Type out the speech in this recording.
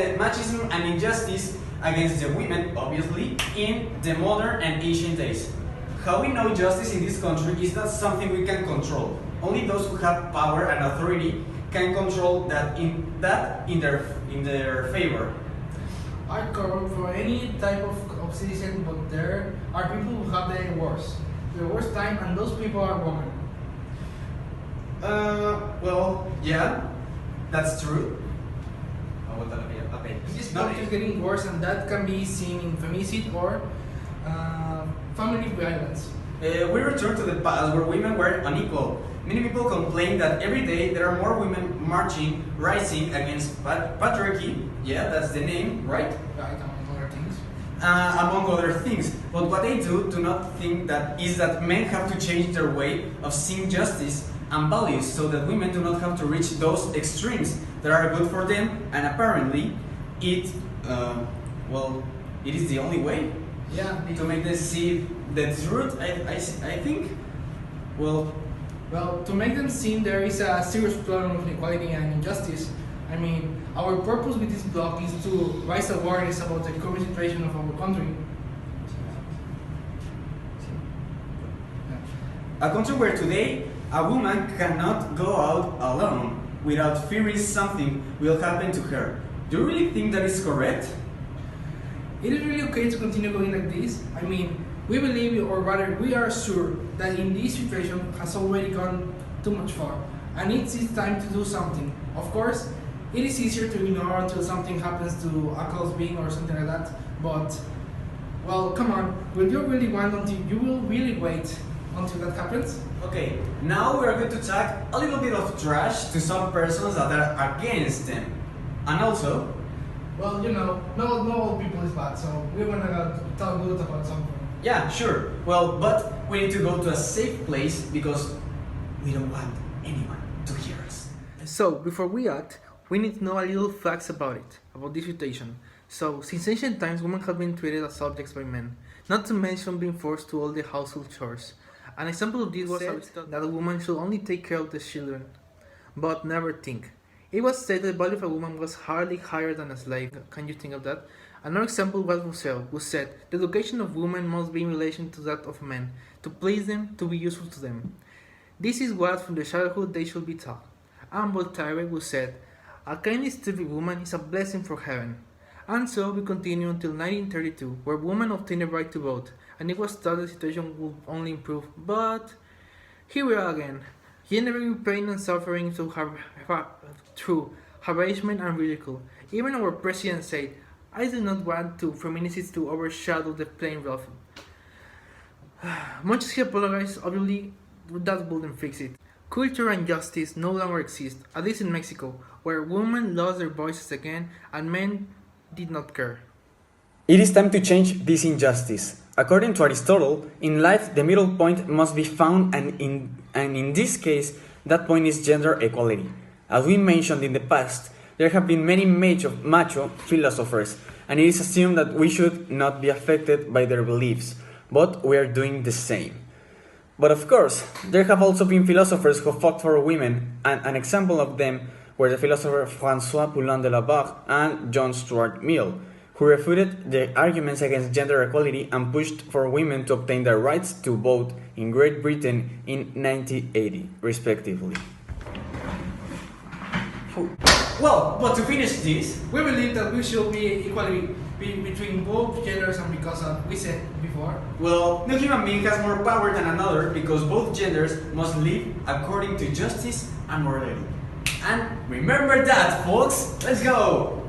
the machism and injustice against the women, obviously, in the modern and ancient days. How we know justice in this country is not something we can control. Only those who have power and authority can control that in their favor. I correct for any type of citizen, but there are people who have the worst time, and those people are women. Well, yeah, that's true. This problem is getting worse, and that can be seen in femicide or family violence. We return to the past where women were unequal. Many people complain that every day there are more women marching, rising against patriarchy. Yeah, that's the name, right? Right, among other things. Among other things. But what they do not think that is that men have to change their way of seeing justice and values so that women do not have to reach those extremes that are good for them, and apparently it is the only way to make them see the truth. I think. Well, to make them see there is a serious problem of inequality and injustice. I mean, our purpose with this blog is to raise awareness about the current situation of our country. A country where today a woman cannot go out alone without fearing something will happen to her. Do you really think that is correct? It is really okay to continue going like this. I mean, we believe, or rather, we are sure that in this situation has already gone too much far, and it's time to do something. Of course, it is easier to ignore until something happens to a close being or something like that. But, well, come on, will you really want until you will really wait until that happens? Okay, now we are going to talk a little bit of trash to some persons that are against them, and also. Well, you know, not all people is bad, so we wanna talk good about something. Yeah, sure. Well, but we need to go to a safe place because we don't want anyone to hear us. So, before we act, we need to know a little facts about this situation. So, since ancient times, women have been treated as subjects by men, not to mention being forced to all the household chores. An example of this was that a woman should only take care of the children, but never think. It was said that the value of a woman was hardly higher than a slave. Can you think of that? Another example was Rousseau, who said the education of women must be in relation to that of men, to please them, to be useful to them. This is what from the childhood they should be taught. And Voltaire, who said, a kindly stupid woman is a blessing from heaven. And so we continue until 1932, where women obtained the right to vote, and it was thought the situation would only improve, but here we are again, generating pain and suffering through harassment and ridicule. Even our president said, I do not want feminists to overshadow the plain rough. Much as he apologized, obviously that wouldn't fix it. Culture and justice no longer exist, at least in Mexico, where women lost their voices again and men did not care. It is time to change this injustice. According to Aristotle, in life the middle point must be found, and in this case, that point is gender equality. As we mentioned in the past, there have been many macho philosophers, and it is assumed that we should not be affected by their beliefs, but we are doing the same. But of course, there have also been philosophers who fought for women, and an example of them were the philosopher François Poulain de la Barre and John Stuart Mill, who refuted the arguments against gender equality and pushed for women to obtain their rights to vote in Great Britain in 1980, respectively. Well, but to finish this, we believe that we should be equally between both genders, and because we said before. Well, no human being has more power than another because both genders must live according to justice and morality. And remember that, folks! Let's go!